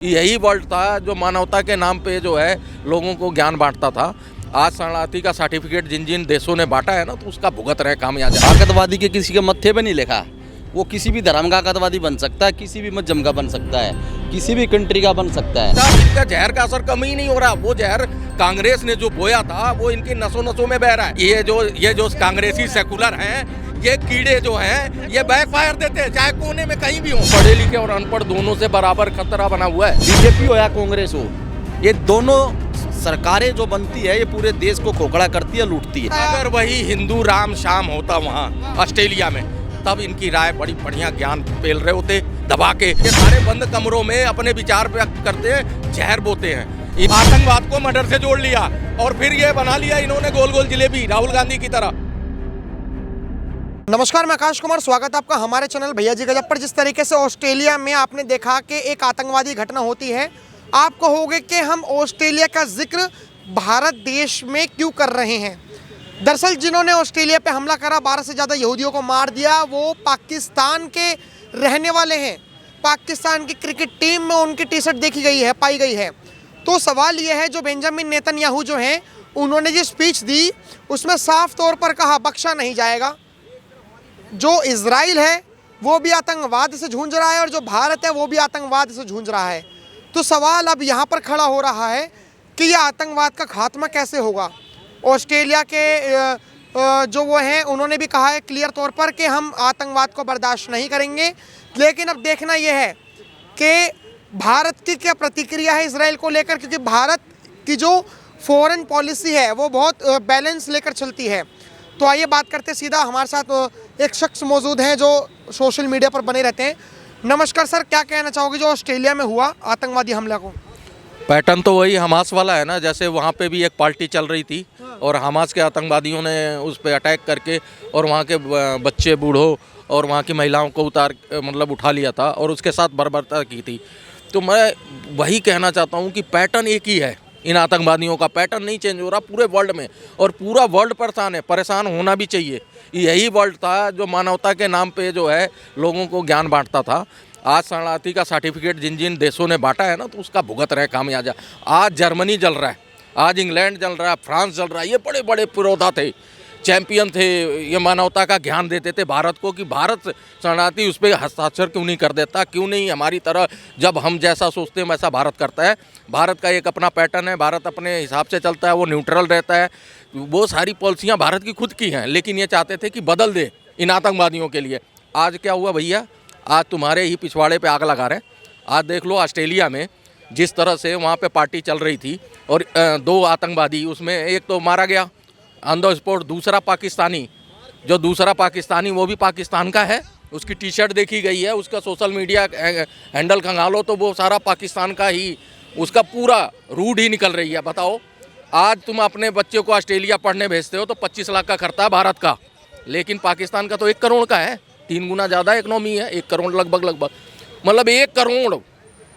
यही वर्ल्ड था जो मानवता के नाम पे जो है लोगों को ज्ञान बांटता था। आज शरणार्थी का सर्टिफिकेट जिन जिन देशों ने बांटा है ना, तो उसका भुगत रहे कामयाब। आतंकवादी के किसी के मत्थे पे नहीं लिखा। वो किसी भी धर्म का आतंकवादी बन सकता है, किसी भी मजहब का बन सकता है, किसी भी कंट्री का बन सकता है। इनका जहर का असर कम ही नहीं हो रहा। वो जहर कांग्रेस ने जो बोया था वो इनकी नसों नसों में बह रहा है। ये जो कांग्रेसी सेकुलर हैं, ये कीड़े जो हैं ये बैकफायर देते हैं, चाहे कोने में कहीं भी हो। पढ़े लिखे और अनपढ़ दोनों से बराबर खतरा बना हुआ है। बीजेपी हो या कांग्रेस हो, ये दोनों सरकारें जो बनती है ये पूरे देश को खोखला करती है, लूटती है। अगर वही हिंदू राम श्याम होता वहाँ ऑस्ट्रेलिया में, तब इनकी राय बड़ी बढ़िया ज्ञान पेल रहे होते दबा के। ये सारे बंद कमरों में अपने विचार व्यक्त करते हैं, जहर बोते हैं। आतंकवाद को मर्डर से जोड़ लिया और फिर ये बना लिया इन्होंने गोल गोल जिलेबी राहुल गांधी की तरह। नमस्कार, मैं आकाश कुमार, स्वागत है आपका हमारे चैनल भैया जी गजब पर। जिस तरीके से ऑस्ट्रेलिया में आपने देखा कि एक आतंकवादी घटना होती है, आप कहोगे कि हम ऑस्ट्रेलिया का जिक्र भारत देश में क्यों कर रहे हैं। दरअसल जिन्होंने ऑस्ट्रेलिया पे हमला करा, 12 से ज़्यादा यहूदियों को मार दिया, वो पाकिस्तान के रहने वाले हैं। पाकिस्तान की क्रिकेट टीम में उनकी टी शर्ट देखी गई है, पाई गई है। तो सवाल यह है, जो बेंजामिन नेतन्याहू जो हैं, उन्होंने जो स्पीच दी उसमें साफ तौर पर कहा बख्शा नहीं जाएगा। जो इजराइल है वो भी आतंकवाद से जूझ रहा है और जो भारत है वो भी आतंकवाद से जूझ रहा है। तो सवाल अब यहाँ पर खड़ा हो रहा है कि ये आतंकवाद का खात्मा कैसे होगा। ऑस्ट्रेलिया के जो वो हैं उन्होंने भी कहा है क्लियर तौर पर कि हम आतंकवाद को बर्दाश्त नहीं करेंगे। लेकिन अब देखना यह है कि भारत की क्या प्रतिक्रिया है इजराइल को लेकर, क्योंकि भारत की जो फॉरेन पॉलिसी है वो बहुत बैलेंस लेकर चलती है। तो आइए बात करते हैं सीधा। हमारे साथ एक शख्स मौजूद हैं जो सोशल मीडिया पर बने रहते हैं। नमस्कार सर, क्या कहना चाहोगे जो ऑस्ट्रेलिया में हुआ आतंकवादी हमला को? पैटर्न तो वही हमास वाला है ना, जैसे वहाँ पे भी एक पार्टी चल रही थी और हमास के आतंकवादियों ने उस पर अटैक करके और वहाँ के बच्चे बूढ़ों और वहाँ की महिलाओं को उठा लिया था और उसके साथ बर्बरता की थी। तो मैं वही कहना चाहता हूँ कि पैटर्न एक ही है। इन आतंकवादियों का पैटर्न नहीं चेंज हो रहा पूरे वर्ल्ड में, और पूरा वर्ल्ड परेशान होना भी चाहिए। यही वर्ल्ड था जो मानवता के नाम पे जो है लोगों को ज्ञान बांटता था। आज शरणार्थी का सर्टिफिकेट जिन जिन देशों ने बांटा है ना, तो उसका भुगत रहे कामयाब। आज जर्मनी जल रहा है, आज इंग्लैंड जल रहा है, फ्रांस जल रहा है। ये बड़े बड़े पुरोधा थे, चैंपियन थे, ये मानवता का ज्ञान देते थे भारत को कि भारत शरणार्थी उस पर हस्ताक्षर क्यों नहीं कर देता, क्यों नहीं हमारी तरह जब हम जैसा सोचते हैं वैसा भारत करता है। भारत का एक अपना पैटर्न है, भारत अपने हिसाब से चलता है, वो न्यूट्रल रहता है। वो सारी पॉलिसियाँ भारत की खुद की हैं, लेकिन ये चाहते थे कि बदल दे इन आतंकवादियों के लिए। आज क्या हुआ भैया, आज तुम्हारे ही पिछवाड़े पे आग लगा रहे हैं। आज देख लो ऑस्ट्रेलिया में जिस तरह से वहाँ पे पार्टी चल रही थी और 2 आतंकवादी, उसमें एक तो मारा गया ऑन द स्पॉट, दूसरा पाकिस्तानी वो भी पाकिस्तान का है। उसकी टी शर्ट देखी गई है, उसका सोशल मीडिया हैंडल खंगालो तो वो सारा पाकिस्तान का ही, उसका पूरा रूट ही निकल रही है। बताओ, आज तुम अपने बच्चे को ऑस्ट्रेलिया पढ़ने भेजते हो तो 25 लाख का खर्चा है भारत का, लेकिन पाकिस्तान का तो 1 करोड़ का है, 3 गुना ज़्यादा इकनॉमी है। 1 करोड़ लगभग मतलब 1 करोड़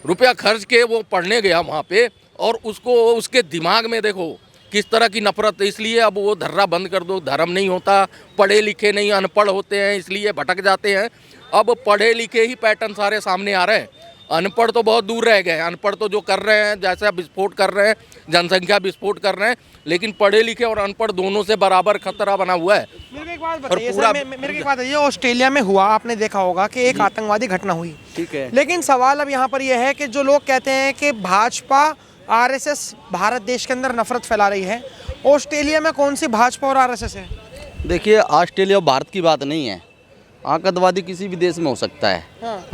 रुपया खर्च के वो पढ़ने गया वहाँ पे, और उसको उसके दिमाग में देखो किस तरह की नफरत। इसलिए अब वो धर्रा बंद कर दो, धर्म नहीं होता, पढ़े लिखे नहीं अनपढ़ होते हैं, इसलिए भटक जाते हैं। अब पढ़े लिखे ही पैटर्न सारे सामने आ रहे हैं, अनपढ़ तो बहुत दूर रह गए। अनपढ़ तो जो कर रहे हैं, जैसा विस्फोट कर रहे हैं, जनसंख्या विस्फोट कर रहे हैं, लेकिन पढ़े लिखे और अनपढ़ दोनों से बराबर खतरा बना हुआ है। मेरे एक बात बताइए, ऑस्ट्रेलिया में हुआ, आपने देखा होगा कि एक आतंकवादी घटना हुई, ठीक है। लेकिन सवाल अब यहाँ पर यह है कि जो लोग कहते हैं कि भाजपा आरएसएस भारत देश के अंदर नफरत फैला रही है, ऑस्ट्रेलिया में कौन सी भाजपा और आरएसएस है? देखिए, ऑस्ट्रेलिया भारत की बात नहीं है। आतंकवादी किसी भी देश में हो सकता है।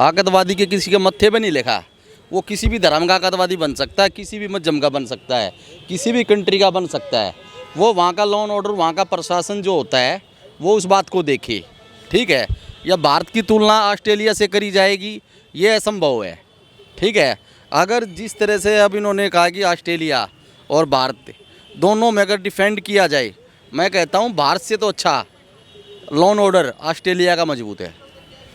आतंकवादी के किसी के मत्थे पे नहीं लिखा। वो किसी भी धर्म का आतंकवादी बन सकता है, किसी भी मजहब का बन सकता है, किसी भी कंट्री का बन सकता है। वो वहाँ का लॉ एंड ऑर्डर, वहाँ का प्रशासन जो होता है वो उस बात को देखे, ठीक है। या भारत की तुलना ऑस्ट्रेलिया से करी जाएगी, ये असंभव है, ठीक है। अगर जिस तरह से अब इन्होंने कहा कि ऑस्ट्रेलिया और भारत दोनों में अगर डिफेंड किया जाए, मैं कहता हूँ भारत से तो अच्छा लॉ एंड ऑर्डर ऑस्ट्रेलिया का मजबूत है।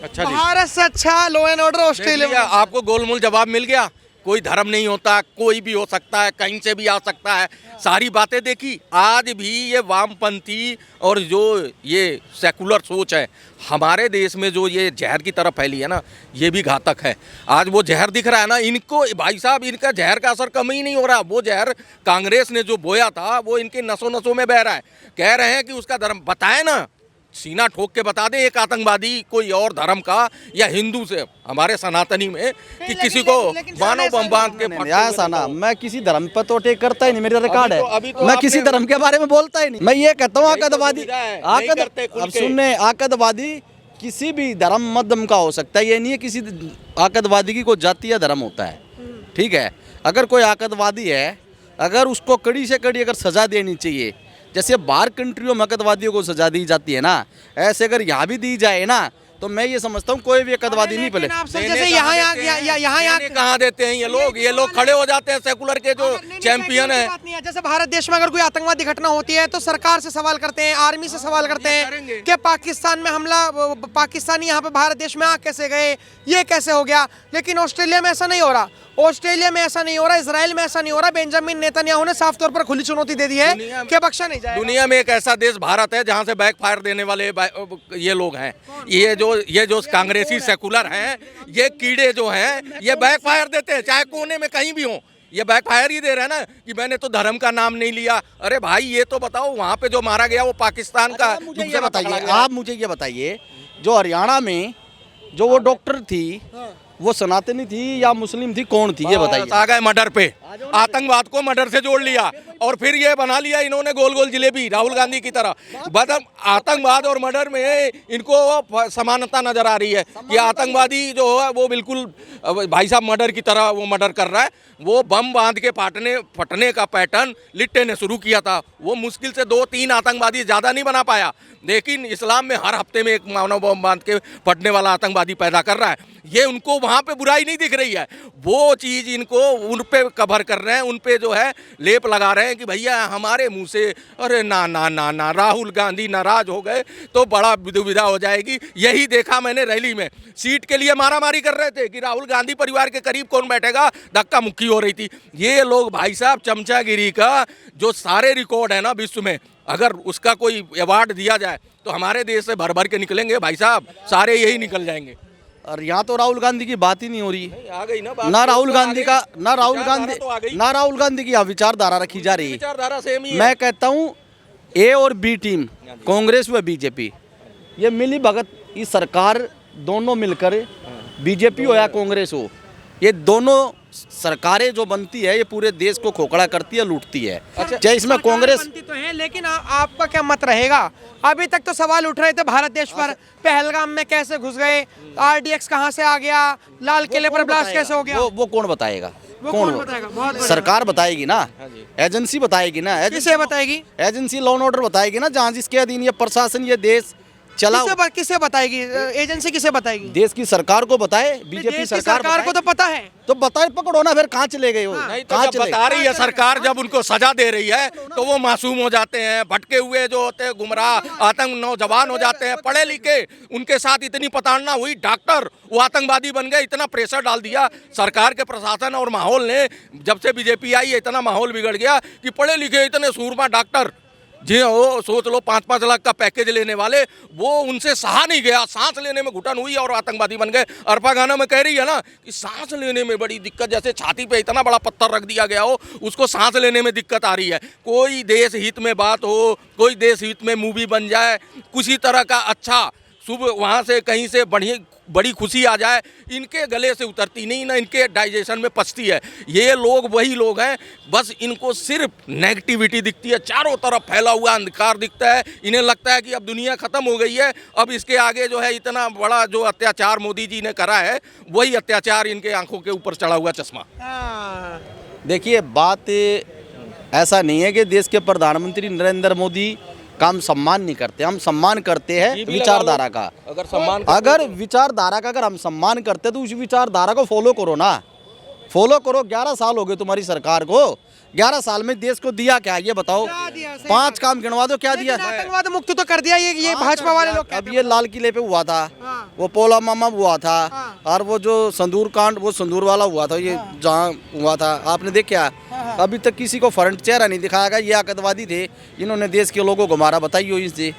अच्छा, भारत से अच्छा लॉ एंड ऑर्डर ऑस्ट्रेलिया। आपको गोलमोल जवाब मिल गया कोई धर्म नहीं होता, कोई भी हो सकता है, कहीं से भी आ सकता है, सारी बातें देखी। आज भी ये वामपंथी और जो ये सेकुलर सोच है हमारे देश में, जो ये जहर की तरफ फैली है ना, ये भी घातक है। आज वो जहर दिख रहा है ना इनको, भाई साहब, इनका जहर का असर कम ही नहीं हो रहा। वो जहर कांग्रेस ने जो बोया था वो इनके नसों नसों में बह रहा है। कह रहे हैं कि उसका धर्म बताए ना, सीना ठोक के बता दें एक आतंकवादी कोई और धर्म का या हिंदू से, हमारे सनातनी में कि किसी को मानव बम बांध के ऐसा ना, मैं किसी धर्म पर तो अटैक करता ही नहीं, मेरा रिकॉर्ड है। अभी तो मैं आपने- किसी धर्म के बारे में बोलता ही नहीं। मैं ये कहता हूँ आतंकवादी, नहीं करते खुल अब के। सुनने, आतंकवादी किसी भी धर्म मध्यम का हो सकता है। ये नहीं है किसी आतंकवादी की कोई जाति या धर्म होता है, ठीक है। अगर कोई आतंकवादी है, अगर उसको कड़ी से कड़ी अगर सजा देनी चाहिए, जैसे बाहर कंट्रियों में आतंकवादियों को सजा दी जाती है ना, ऐसे अगर यहाँ भी दी जाए ना, तो मैं ये समझता हूँ कोई भी आतंकवादी नहीं पले। जैसे यहाँ कहाँ देते हैं ये लोग खड़े हो जाते हैं सेकुलर के जो चैंपियन है। जैसे भारत देश में अगर कोई आतंकवादी घटना होती है तो सरकार से सवाल करते हैं, आर्मी से सवाल करते हैं कि पाकिस्तान में हमला, पाकिस्तानी यहाँ पे भारत देश में आ कैसे गए, ये कैसे हो गया। लेकिन ऑस्ट्रेलिया में ऐसा नहीं हो रहा, ऑस्ट्रेलिया में ऐसा नहीं हो रहा, इजराइल में ऐसा नहीं हो रहा। बेंजामिन नेतन्याहू ने साफ तौर पर खुली चुनौती दे दी है कि बख्शा नहीं जाएगा। दुनिया में एक ऐसा देश भारत है जहां से बैकफायर देने वाले ये लोग हैं। ये जो कांग्रेसी सेकुलर हैं, ये कीड़े जो हैं, ये बैकफायर देते हैं, चाहे कोने में कहीं भी हो। ये बैकफायर ही दे रहे हैं ना कि मैंने तो धर्म का नाम नहीं लिया। अरे भाई ये तो बताओ, वहां पे जो मारा गया वो पाकिस्तान का। मुझे ये बताइए, आप मुझे ये बताइए, जो हरियाणा में जो वो डॉक्टर थी, वो सनातनी थी या मुस्लिम थी, कौन थी ये बताइए। आ गए मर्डर पे, आतंकवाद को मर्डर से जोड़ लिया और फिर ये बना लिया इन्होंने गोल गोल जिलेबी राहुल गांधी की तरह। बदम आतंकवाद और मर्डर में इनको समानता नजर आ रही है कि आतंकवादी जो है वो बिल्कुल भाई साहब मर्डर की तरह वो मर्डर कर रहा है। वो बम बांध के फटने का पैटर्न लिट्टे ने शुरू किया था। वो मुश्किल से 2-3 आतंकवादी, ज़्यादा नहीं बना पाया, लेकिन इस्लाम में हर हफ्ते में एक मानव बम बांध के फटने वाला आतंकवादी पैदा कर रहा है। ये उनको वहाँ पे बुराई नहीं दिख रही है, वो चीज़ इनको उन पे कवर कर रहे हैं, उन पे जो है लेप लगा रहे हैं कि भैया हमारे मुंह से अरे ना ना ना ना राहुल गांधी नाराज हो गए तो बड़ा दुविधा हो जाएगी। यही देखा मैंने रैली में, सीट के लिए मारामारी कर रहे थे कि राहुल गांधी परिवार के करीब कौन बैठेगा, धक्का मुक्की हो रही थी। ये लोग भाई साहब चमचागिरी का जो सारे रिकॉर्ड है ना विश्व में, अगर उसका कोई अवार्ड दिया जाए तो हमारे देश से भर भर के निकलेंगे भाई साहब, सारे यही निकल जाएंगे। और यहाँ तो राहुल गांधी की बात ही नहीं हो रही। आ गई ना ना राहुल गांधी का, ना राहुल गांधी की विचारधारा रखी जा रही है। विचारधारा सेम ही है। मैं कहता हूँ ए और बी टीम, कांग्रेस व बीजेपी, ये मिली भगत, ये सरकार दोनों मिलकर, बीजेपी हो या कांग्रेस हो, ये दोनों सरकारें जो बनती है ये पूरे देश को खोखला करती है, लूटती है। चाहे इसमें कांग्रेस बनती तो है, लेकिन आपका क्या मत रहेगा? अभी तक तो सवाल उठ रहे थे भारत देश पर, पहलगाम में कैसे घुस गए, RDX कहां से आ गया, लाल किले पर ब्लास्ट कैसे हो गया, वो कौन बताएगा? कौन बताएगा? बहुत बढ़िया। सरकार बताएगी ना, एजेंसी बताएगी ना, किसे बताएगी? एजेंसी लॉ एंड ऑर्डर बताएगी ना, जहाँ जिसके अधीन ये प्रशासन, ये देश चला। किसे बताएगी एजेंसी, किसे बताएगी? देश की सरकार को बताए, बीजेपी सरकार को तो पता है, तो बताए, पकड़ो ना, फिर कहाँ चले गए हो? नहीं तो जब बता रही है सरकार, जब उनको सजा दे रही है तो वो मासूम हो जाते हैं, भटके हुए जो होते हैं, गुमराह आतंक नौजवान हो जाते हैं, पढ़े लिखे, उनके साथ इतनी प्रताड़ना हुई, डॉक्टर वो आतंकवादी बन गए। इतना प्रेशर डाल दिया सरकार के प्रशासन और माहौल ने, जब से बीजेपी आई है इतना माहौल बिगड़ गया कि पढ़े लिखे इतने सूरमा डॉक्टर, जी वो सोच लो 5-5 लाख का पैकेज लेने वाले, वो उनसे सहा नहीं गया, सांस लेने में घुटन हुई और आतंकवादी बन गए। अर्पा गाना में कह रही है ना कि सांस लेने में बड़ी दिक्कत, जैसे छाती पे इतना बड़ा पत्थर रख दिया गया हो, उसको सांस लेने में दिक्कत आ रही है। कोई देश हित में बात हो, कोई देश हित में मूवी बन जाए, किसी तरह का अच्छा शुभ वहाँ से कहीं से बड़ी खुशी आ जाए, इनके गले से उतरती नहीं, ना इनके डाइजेशन में पचती है। ये लोग वही लोग हैं, बस इनको सिर्फ नेगेटिविटी दिखती है, चारों तरफ फैला हुआ अंधकार दिखता है। इन्हें लगता है कि अब दुनिया ख़त्म हो गई है, अब इसके आगे जो है इतना बड़ा जो अत्याचार मोदी जी ने करा है, वही अत्याचार इनके आंखों के ऊपर चढ़ा हुआ चश्मा। देखिए, बात ऐसा नहीं है कि देश के प्रधानमंत्री नरेंद्र मोदी का हम सम्मान नहीं करते, हम सम्मान करते हैं विचारधारा का। अगर सम्मान अगर विचारधारा का अगर हम सम्मान करते तो उस विचारधारा को फॉलो करो ना, फॉलो करो। 11 साल हो गए तुम्हारी सरकार को, 11 साल में देश को दिया क्या ये बताओ। क्या दिया? सही 5 काम गिनवा दो, क्या दिया। लेकिन आतंकवाद मुक्त तो कर दिया ये भाजपा वाले लोग अब ये लाल किले पे हुआ था, हाँ। वो पोला मामा हुआ था, हाँ। और वो जो संदूर कांड, वो संदूर वाला हुआ था, ये जहाँ हुआ था आपने देखा। अभी तक किसी को फ्रंट चेहरा नहीं दिखाया गया, ये आतंकवादी थे, इन्होंने देश के लोगों को मारा। बताइए इससे,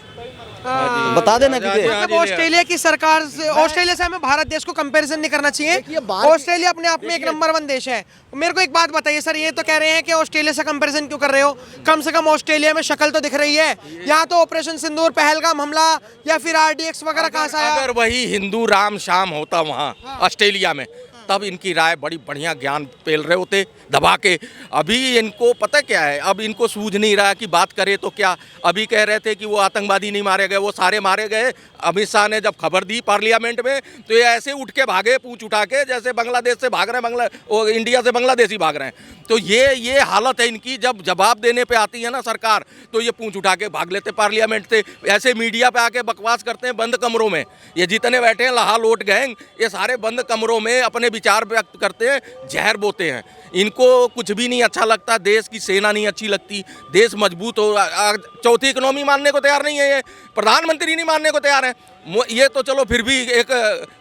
बता देना किसे। मतलब ऑस्ट्रेलिया की सरकार से, ऑस्ट्रेलिया से हमें भारत देश को कंपैरिजन नहीं करना चाहिए। देखिए, बाहर- ऑस्ट्रेलिया अपने आप में एक नंबर 1 देश है। मेरे को एक बात बताइए सर, ये तो कह रहे हैं कि ऑस्ट्रेलिया से कंपैरिजन क्यों कर रहे हो? कम से कम ऑस्ट्रेलिया में शक्ल तो दिख रही है। यहाँ तो ऑपरेशन सिंदूर, पहलगाम हमला या फिर RDX वगैरह कहाँ से आया? अगर वही हिंदू राम शाम होता वहाँ ऑस्ट्रेलिया में, तब इनकी राय बड़ी बढ़िया ज्ञान पेल रहे होते दबा के। अभी इनको पता क्या है, अब इनको सूझ नहीं रहा कि बात करे तो क्या। अभी कह रहे थे कि वो आतंकवादी नहीं मारे गए, वो सारे मारे गए। अमित शाह ने जब खबर दी पार्लियामेंट में, तो ये ऐसे उठ के भागे पूंछ उठा के, जैसे बांग्लादेश से भाग रहे हैं, इंडिया से बांग्लादेशी भाग रहे हैं। तो ये हालत है इनकी। जब जवाब देने पे आती है ना सरकार, तो ये पूंछ उठा के भाग लेते पार्लियामेंट से। ऐसे मीडिया पे आके बकवास करते हैं बंद कमरों में। ये जितने बैठे हैं लाहा लोट गैंग, ये सारे बंद कमरों में अपने विचार व्यक्त करते हैं, जहर बोते हैं। इनको कुछ भी नहीं अच्छा लगता, देश की सेना नहीं अच्छी लगती, देश मजबूत हो। चौथी इकोनॉमी मानने को तैयार नहीं है, ये प्रधानमंत्री नहीं मानने को तैयार है। ये तो चलो फिर भी एक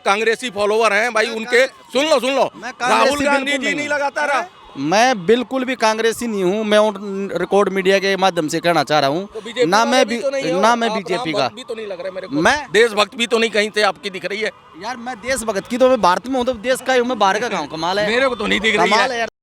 कांग्रेसी फॉलोवर हैं भाई उनके। सुन लो मैं कांग्रेसी राहुल गांधी बिल्कुल जी नहीं नहीं लगाता रहा। मैं बिल्कुल भी कांग्रेसी नहीं हूँ। मैं उन रिकॉर्ड मीडिया के माध्यम से कहना चाह रहा तो हूँ, बीजेपी ना वाले मैं भी तो नहीं हो, ना मैं आप बीजेपी राम का। भक्त भी तो नहीं लग रहे मेरे को। मैं देशभक्त भी तो नहीं कहीं से आपकी दिख रही है। यार मैं देशभक्त की तो मैं भारत में हूँ, तो देश का ही हूँ मैं, बाहर का कहाँ हूँ? कमाल है, मेरे को तो नहीं दिख रही कमाल है। है यार।